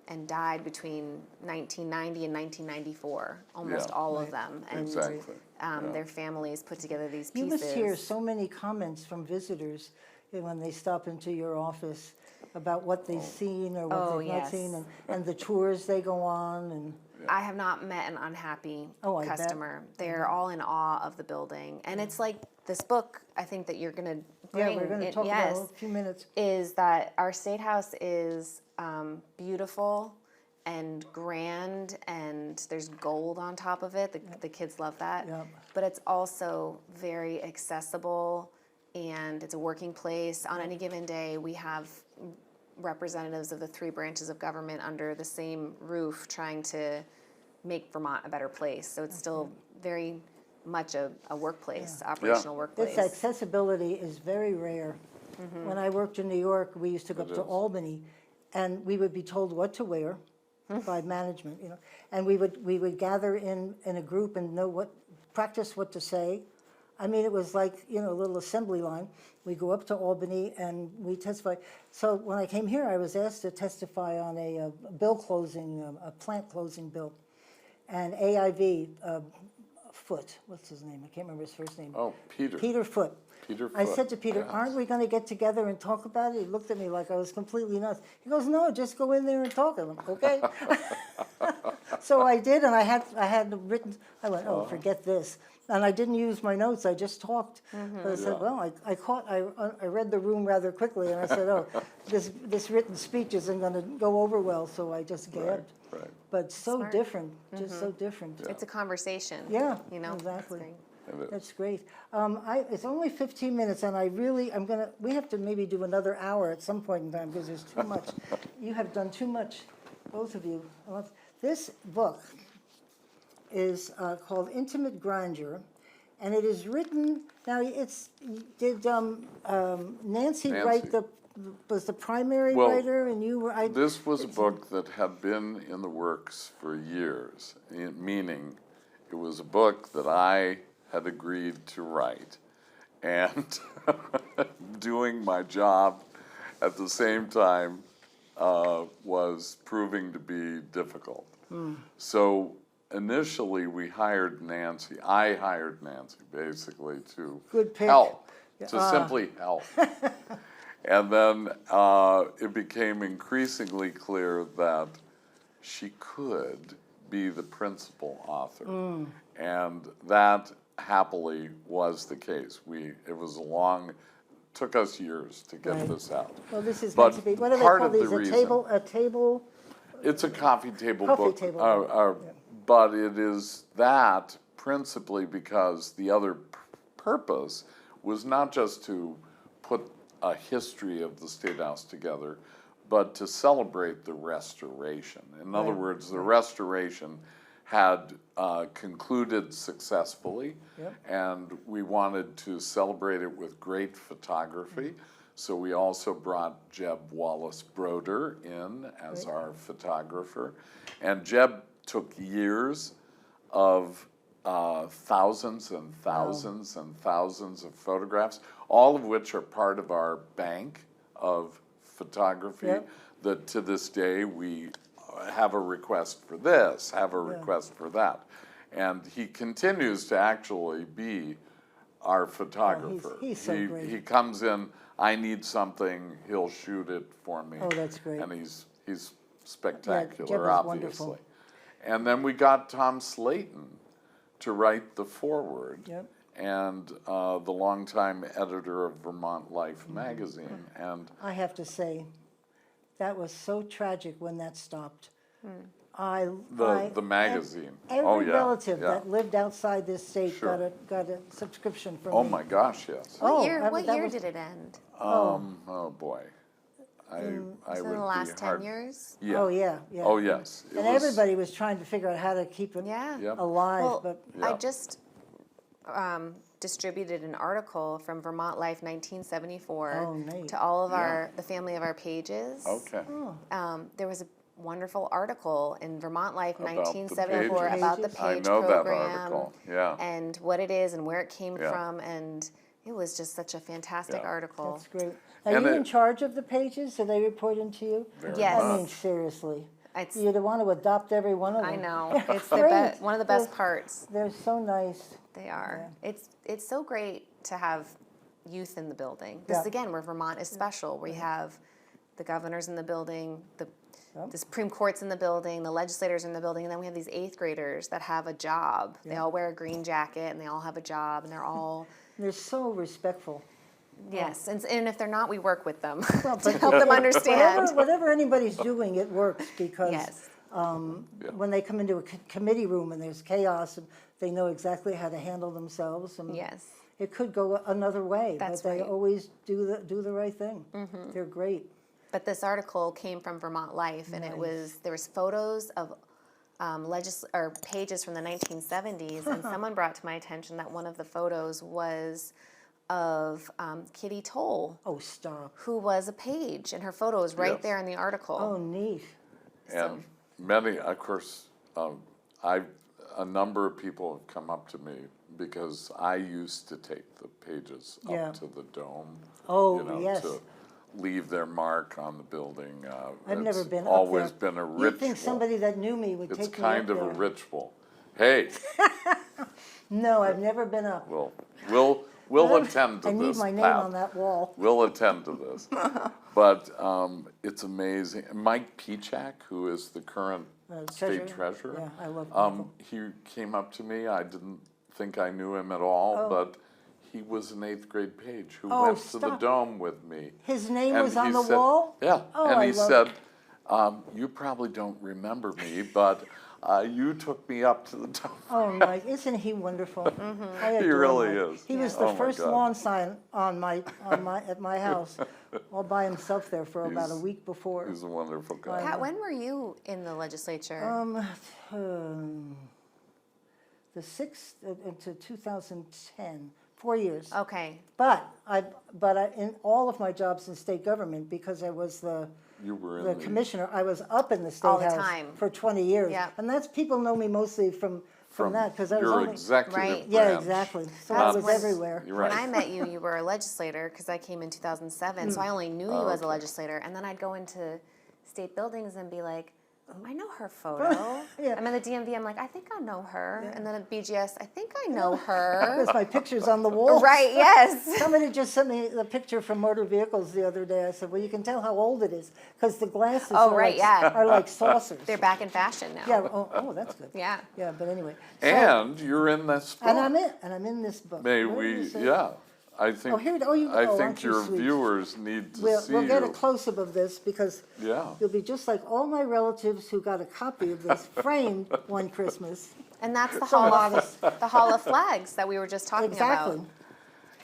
and died between 1990 and 1994. Almost Yeah. all of them. And Exactly. Yeah. their families put together these You pieces. must hear so many comments from visitors when they stop into your office about what they've seen or what Oh, they've not yes. seen, and the tours they go on, and I have not met an unhappy Oh, I bet. customer. They're all in awe of the building. And it's like this book, I think that you're going to bring. yeah, we're going to it- talk yes, about it in a few minutes. is that our State House is beautiful and grand, and there's gold on top of it. The kids love that. Yep. But it's also very accessible, and it's a working place. On any given day, we have representatives of the three branches of government under the same roof trying to make Vermont a better place. So it's still very much a workplace, operational workplace. This accessibility is very rare. When I worked in New York, we used to go up It to is. Albany, and we would be told what to wear by management, you know, and we would gather in a group and practice what to say. I mean, it was like, you know, a little assembly line. We go up to Albany and we testify. So when I came here, I was asked to testify on a bill closing, a plant closing bill, and AIV Foote, what's his name? I can't remember his first name. Oh, Peter. Peter Foote. Peter I Foote, said to Peter, yes. aren't we going to get together and talk about it? He looked at me like I was completely nuts. He goes, no, just go in there and talk. I'm like, okay. So I did, and I had written, I went, oh, forget this. And I didn't use my notes, I just talked. But I said, Yeah. well, I read the room rather quickly, and I said, oh, this written speech isn't going to go over well, so I just gabbed. Right. But so Smart. different, just so different. It's a conversation. Yeah, You know? exactly. It's great. It is. That's great. It's only 15 minutes, and we have to maybe do another hour at some point in time, because there's too much. You have done too much, both of you. This book is called Intimate Grandeur, and it is written, now did Nancy write was the primary Well, writer, and you were, This was a book that had been in the works for years, meaning it was a book that I had agreed to write, and doing my job at the same time was proving to be difficult. So initially we hired Nancy, I hired Nancy basically to Good pick. help, to simply help. And then it became increasingly clear that she could be the principal author. And that happily was the case. It was took us years to get Right. this out. well, this is But meant to be, what do they part call of the these, reason- a table? It's a coffee table Coffee book, table book, but it is that principally because the other purpose was not just to put a history of the State House together, but to celebrate the restoration. In other Right. words, the restoration had concluded successfully, Yep. and we wanted to celebrate it with great photography. So we also brought Jeb Wallace-Broder in as our photographer. And Jeb took years of thousands and thousands and thousands of photographs, all of which are part of our bank of photography, Yep. that to this day we have a request for this, have a request for that. And he continues to actually be our photographer. he's so great. He comes in, I need something, he'll shoot it for me. Oh, that's great. And he's Jeb spectacular, is obviously. wonderful. And then we got Tom Slayton to write the foreword. Yep. And the longtime editor of Vermont Life magazine. And I have to say, that was so tragic when that stopped. the magazine. Every Oh, yeah, relative yeah. that lived outside this state Sure. got a subscription from Oh me. my gosh, yes. Oh, What that year was- did it end? Oh boy. I Was it would in the last be 10 hard. years? Yeah. Oh, yeah, yeah. Oh, yes. It And was- everybody was trying to figure out how to keep it Yeah. Yep. alive, Well, but I Yeah. just distributed an article from Vermont Life 1974 Oh, neat. to all of Yeah. the family of our pages. Okay. There was a wonderful article in Vermont Life About the 1974 pages. about the Pages. I page know that program article, yeah. and what it is and where it came Yeah. from, and it was just such a fantastic Yeah. article. that's great. Are And you it- in charge of the pages? Do they report into you? Very Yes. I mean, much. seriously. It's, You'd want to adopt every one of them. I know it's the Great. one of the best parts. They're so nice. They are. It's so great to have youth in the building. This is Yeah. again where Vermont is special. We have the governors in the building, the Yep. Supreme Court's in the building, the legislators are in the building, and then we have these 8th graders that have a job. They all wear a green jacket and they all have a job and they're all They're so respectful. yes. And if they're not, we work with them Well, to but help them understand. Whatever anybody's doing, it works because Yes. when they come into a committee room and there's chaos, and they know exactly how to handle themselves. And Yes. it could go another way, That's but they right. always do the right thing. They're great. But this article came from Vermont Life, and there was photos of or pages from the 1970s, and someone brought to my attention that one of the photos was of Kitty Toll, Oh, stop. who was a page, and her photo is right Yes. there in the article. Oh, neat. And many, of course, a number of people have come up to me because I used to take the pages Yeah. up to the dome. Oh, you know, yes. to leave their mark on the building. I've never It's been always up there. been a ritual. You'd think somebody that knew me would It's take me kind up of a there. ritual. Hey, No, I've never been up. we'll attend to I this. need my name Pat. on that wall. We'll attend to this. But it's amazing. Mike Pichak, who is the current state treasurer, Yeah, I love Michael. he came up to me. I didn't think I knew him at all, Oh. but he was an 8th grade page who Oh, went to the stop. dome with me. His name And was on he the said- wall? Yeah, Oh, and I he love said, you probably don't remember me, but you took me up to the dome. Oh, Mike, isn't he wonderful? I He adore really Mike. is. He was Yeah. the Oh, my first God. lawn sign at my house, all by himself there for about a He's- week before. He's a wonderful guy. Pat, when were you in the legislature? The 6th into 2010, 4 years. Okay. But in all of my jobs in state government, because I was the You were in the the commissioner, I was up in the state All the house time. for 20 years. Yeah. And that's, people know me mostly from that, because I was your only. executive Right. Yeah, branch. exactly. So That's I was when- everywhere. You're When right. I met you, you were a legislator because I came in 2007, so I only knew you as a okay. legislator. And then I'd go into state buildings and be like, I know her photo. Yeah. I'm in the DMV, I'm like, I think I know her. And then at BGS, I think I know her. Because my picture's on the wall. Right, yes. Somebody just sent me the picture from motor vehicles the other day. I said, well, you can tell how old it is, because the glasses Oh, are, right, like, yeah. are like saucers. They're back in fashion now. Yeah, oh, that's good. Yeah. Yeah, but anyway. So- And you're in this book. and I'm in this book. May What did we, you say? yeah. I think, here- I aren't think you your sweet? viewers need to We'll see get a you. close-up of this, because Yeah. you'll be just like all my relatives who got a copy of this framed one Christmas. And that's the So Hall modest. of, the Hall of Flags that we were just talking Exactly. about.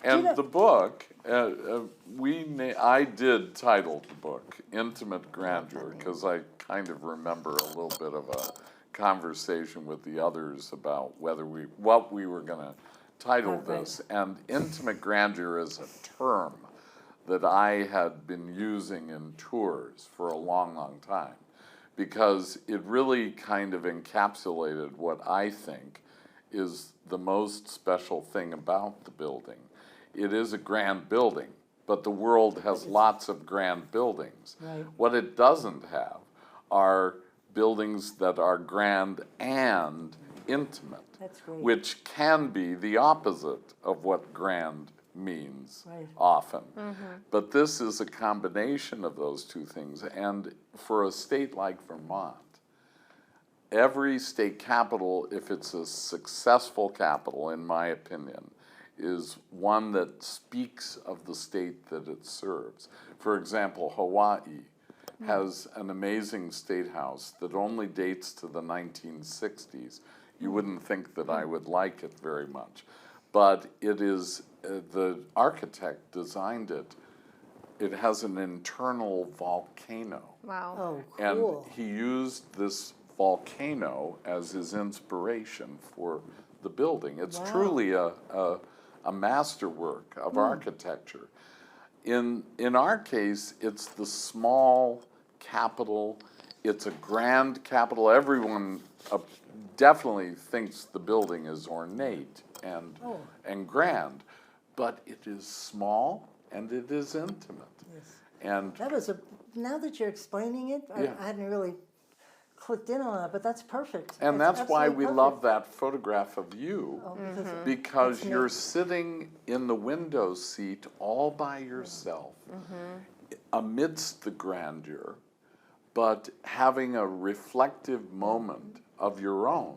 And know- the book, I did title the book Intimate Grandeur, because I kind of remember a little bit of a conversation with the others about what we were going to title Right. this. And intimate grandeur is a term that I had been using in tours for a long, long time, because it really kind of encapsulated what I think is the most special thing about the building. It is a grand building, but the world has lots of grand buildings. Right. What it doesn't have are buildings that are grand and intimate, That's great. which can be the opposite of what grand means Right. often. But this is a combination of those two things. And for a state like Vermont, every state capital, if it's a successful capital, in my opinion, is one that speaks of the state that it serves. For example, Hawaii has an amazing state house that only dates to the 1960s. You wouldn't think that I would like it very much, but it is, the architect designed it. It has an internal volcano. Wow. Oh, And cool. he used this volcano as his inspiration for the building. It's Wow. truly a masterwork of architecture. In our case, it's the small capital. It's a grand capital. Everyone definitely thinks the building is ornate and grand, but it is small and it is intimate. Yes. And That was now that you're explaining it, Yeah. I hadn't really clicked in on it, but that's perfect. And It's that's why absolutely we perfect. love that photograph of you, Oh, because because That's you're me. sitting in the window seat all by yourself, amidst the grandeur, but having a reflective moment of your own.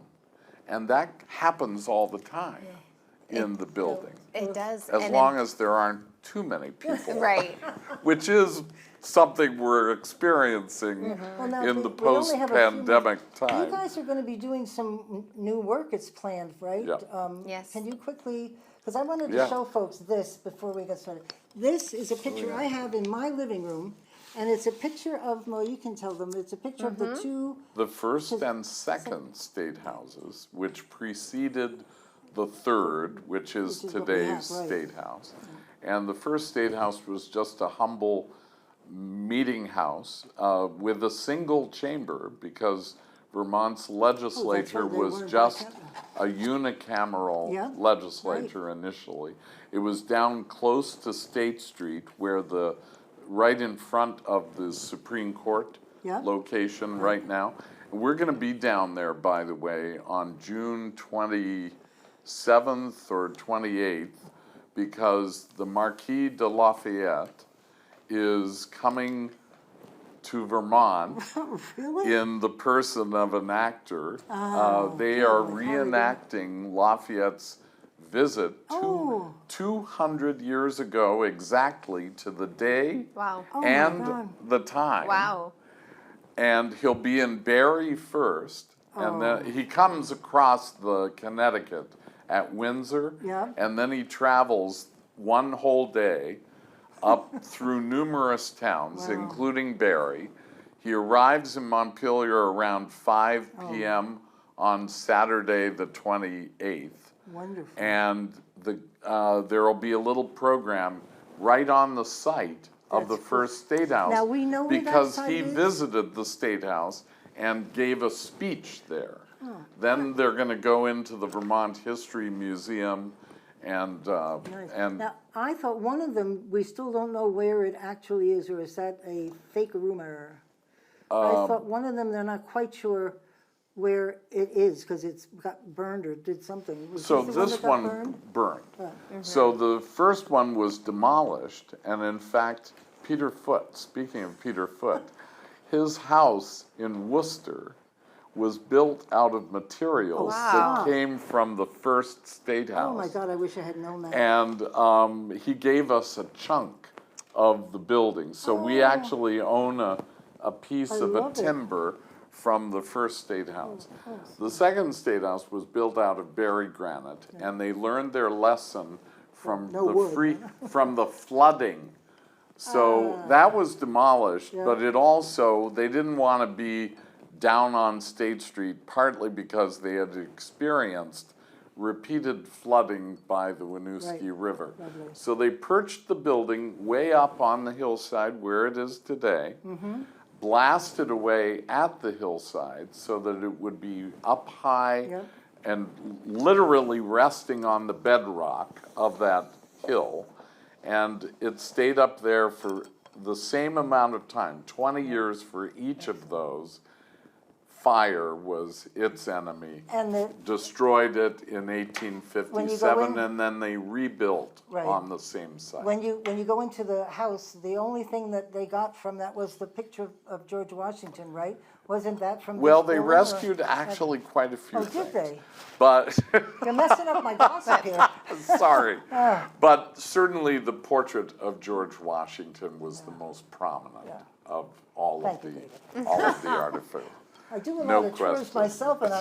And that happens all the time in the building, It does. as long as there aren't too many people. Right. Which is something we're experiencing Well, now, in the we only have a few post-pandemic You time. guys are going to be doing some new work, it's planned, right? Yeah. Yes. Can you quickly, because I wanted to Yeah. show folks this before we get started. This is a picture I have in my living room, and it's a picture of, well, you can tell them, it's a picture of the two, The first and second state houses, which preceded the third, which is Which is what we today's have, right. state house. And the first state house was just a humble meeting house with a single chamber, because Vermont's legislature they was weren't just bicameral. a unicameral Yeah, legislature initially. It was down close to State Street, where right in front of the Supreme Court Yeah. location right now. And we're gonna be down there, by the way, on June 27th or 28th, because the Marquis de Lafayette is coming to Vermont really? in the person of an actor. Oh, They yeah, are like Harry reenacting Lafayette's visit Oh. 200 years ago exactly to the day Wow. Oh, my and God. the time. Wow. And he'll be in Barrie first, and then he comes across the Connecticut at Windsor, Yeah. and then he travels one whole day up through numerous towns, Wow. including Barrie. He arrives in Montpelier around 5 p.m. on Saturday the 28th. Wonderful. And there will be a little program right on the site of the That's cool. first State House. Now, we know where that because site he is? visited the State House and gave a speech there. Oh, Then they're going to go into the Vermont History Museum and Nice. and Now, I thought one of them, we still don't know where it actually is, or is that a fake rumor? I thought one of them, they're not quite sure where it is, because it's got burned or did something. Was so the this that got one burned. So the first one was demolished, and in fact, Peter Foote, speaking of Peter Foote, his house in Worcester was built out of materials Wow. that came from the first State House. Oh, my God, I wish I had known that. And he gave us a chunk of the building. So we actually own a piece I of a love it. timber from the first State House. The second State House was built out of Barry granite, and they learned their lesson from No wood. from the flooding. So that was demolished, but it also, they didn't want to be down on State Street, partly because they had experienced repeated flooding by the Winooski Right. River. Lovely. So they perched the building way up on the hillside where it is today, blasted away at the hillside so that it would be up high Yep. and literally resting on the bedrock of that hill. And it stayed up there for the same amount of time, 20 years for each of those, fire was its enemy. And Destroyed it in When you 1857, go in- and then they rebuilt Right. on the same site. when you go into the house, the only thing that they got from that was the picture of George Washington, right? Wasn't that from this Well, they building, or- rescued actually quite a few Oh, things. did they? But, You're messing up my gossip here. sorry. Ah. But certainly the portrait of George Washington was the most prominent of all of Thank you, the, all of the artifacts. I do a No lot of tours question. myself, and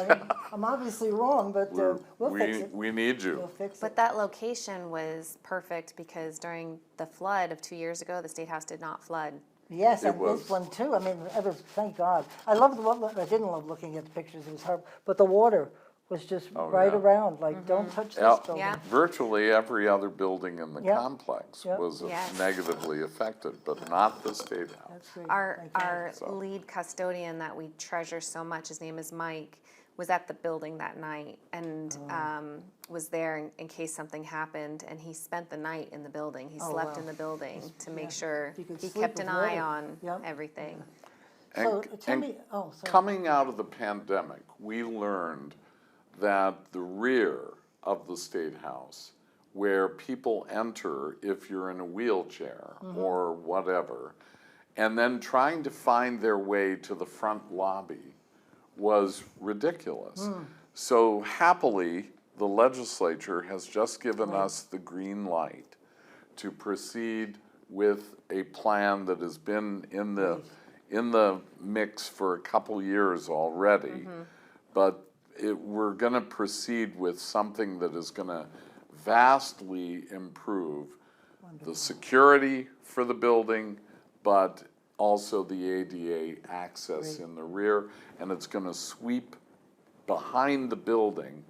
I'm obviously wrong, but we'll fix it. We need We'll you. fix But it. that location was perfect because during the flood of 2 years ago, the State House did not flood. Yes, It and was. this one too. I mean, it was, thank God. I didn't love looking at the pictures, it was hard, but the water was just Oh, right yeah. around, like, don't touch Yeah. this building. Yeah. Virtually every other building in the Yep. complex Yep. was Yes. negatively affected, but not the State House. That's great. Our, Thank you. our So. lead custodian that we treasure so much, his name is Mike, was at the building that night and Oh. was there in case something happened, and he spent the night in the building. He slept wow. in the building to make yeah. sure You could he sleep kept an with eye water. on Yep. everything. So, And- tell and me, oh, sorry. Coming out of the pandemic, we learned that the rear of the State House, where people enter if you're in a wheelchair or whatever, and then trying to find their way to the front lobby was ridiculous. So happily, the legislature has just given us the green light to proceed with a plan that has been in the mix for a couple years already. But we're going to proceed with something that is going to vastly improve the security for the building, but also the ADA access in the rear, and it's going to sweep behind the building,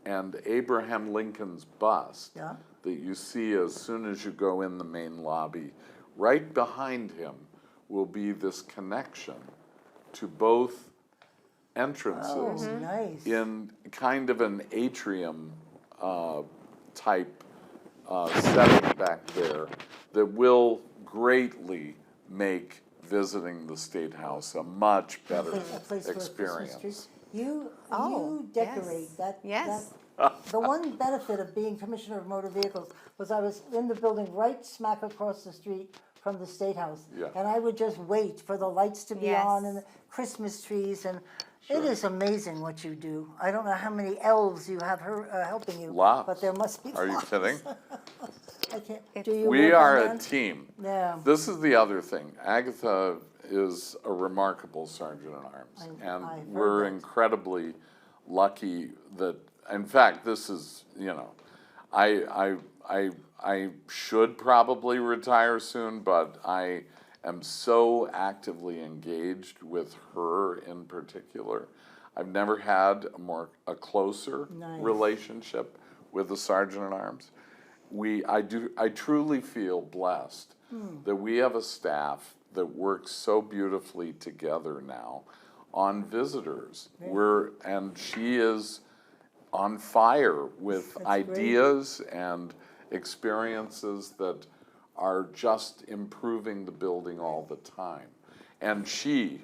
and Abraham Lincoln's bust Yeah. that you see as soon as you go in the main lobby, right behind him will be this connection to both entrances Oh, nice. in kind of an atrium type setting back there that will greatly make visiting the State House a much better A place for a Christmas tree. experience. You yes. decorate that. Yes. The one benefit of being Commissioner of Motor Vehicles was I was in the building right smack across the street from the State House. Yeah. And I would just wait for the lights to be on Yes. and the Christmas trees, and Sure. it is amazing what you do. I don't know how many elves you have helping you. Lots. But there must be Are you lots. kidding? I can't, do you We work on are a that? team. Yeah. This is the other thing. Agatha is a remarkable sergeant at arms, and I've heard we're that. incredibly lucky that. In fact, this is I should probably retire soon, but I am so actively engaged with her in particular. I've never had a closer Nice. relationship with a sergeant at arms. I truly feel blessed that we have a staff that works so beautifully together now on visitors. And she is on fire with That's ideas and experiences that are just improving the building all the time. And she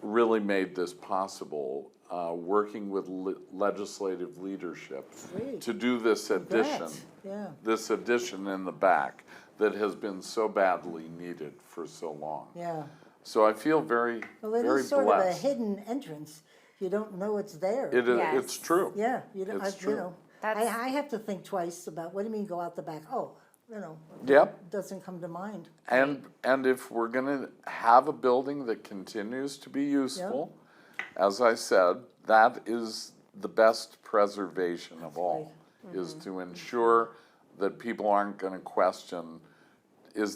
really made this possible, working with legislative leadership Great. to do this addition. Congrats. Yeah. This addition in the back that has been so badly needed for so long. Yeah. So I feel very, Well, it very is sort of a blessed. hidden entrance. You don't know it's there. It is, Yes. it's true. Yeah, you know, It's you true. know, That's- I have to think twice about, what do you mean go out the back? Oh, you know, Yep. doesn't come to mind. And if we're gonna have a building that continues to be useful, as I said, that is the best preservation of all, is to ensure that people aren't gonna question, has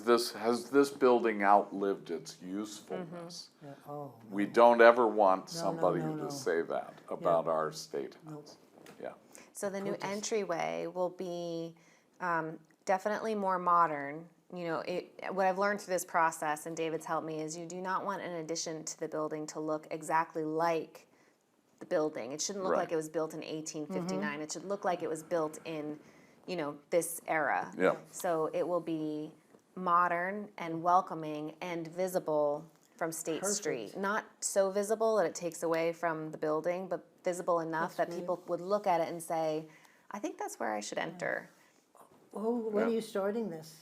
this building outlived its usefulness? Yeah, oh, We don't ever want No, no, somebody no, no. to say that about our State House. Yeah. So the new entryway will be definitely more modern. You know, what I've learned through this process, and David's helped me, is you do not want an addition to the building to look exactly like the building. It shouldn't look Right. like it was built in 1859. It should look like it was built in, you know, this era. Yeah. So it will be modern and welcoming and visible from State Perfect. Street. Not so visible that it takes away from the building, but visible enough that people would look at it and say, I think that's where I should enter. Oh, when are you starting this?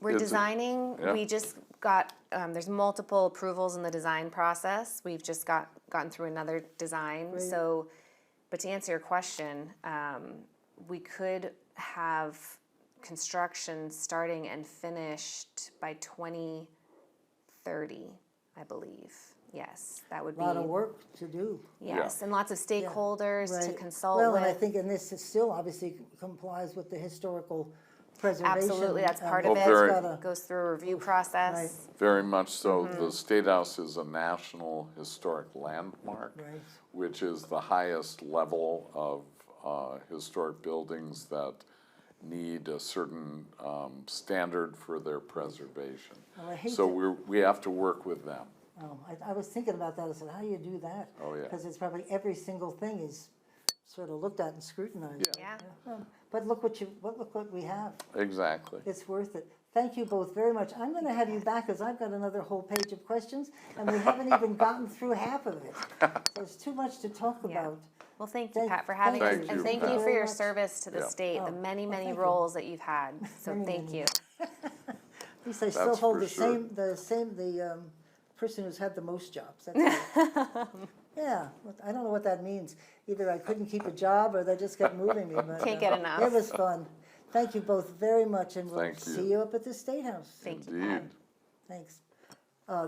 We're It's a- designing, yeah. we just got, there's multiple approvals in the design process. We've just gotten through another design. Great. So, but to answer your question, we could have construction starting and finished by 2030, I believe. Yes, that would A be. lot of work to do. Yes, and lots of stakeholders to Right. consult Well, with. and I think, and this is still obviously complies with the historical preservation. Absolutely, that's part Oh, of it. very- Gotta- Goes through a review process. Very much so. The State House is a National Historic Landmark, Right. which is the highest level of historic buildings that need a certain standard for their preservation. Well, I hate So to- we have to work with them. Oh, I was thinking about that, I said, how do you do that? Oh, yeah. Because it's probably every single thing is sort of looked at and scrutinized. Yeah. But look what we have, Exactly. it's worth it. Thank you both very much. I'm gonna have you back, because I've got another whole page of questions, and we haven't even gotten through half of it. There's too much to talk Yeah. about. Well, thank you, Thank- Pat, for having us, thank and you, thank Pat. you for Very your much. service to the Yeah. state, Oh, the many, well, many thank you. roles that you've had. So Many, thank many. you. At least I still That's hold for sure. the person who's had the most jobs, that's all. Yeah, I don't know what that means. Either I couldn't keep a job, or they just kept moving me, but. Can't get enough. It was fun. Thank you both very much, and we'll Thank you. see you up at the State House. Thank you, Pat. Indeed. Thanks.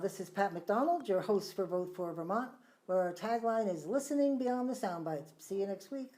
This is Pat McDonald, your host for Vote for Vermont, where our tagline is listening beyond the sound bites. See you next week.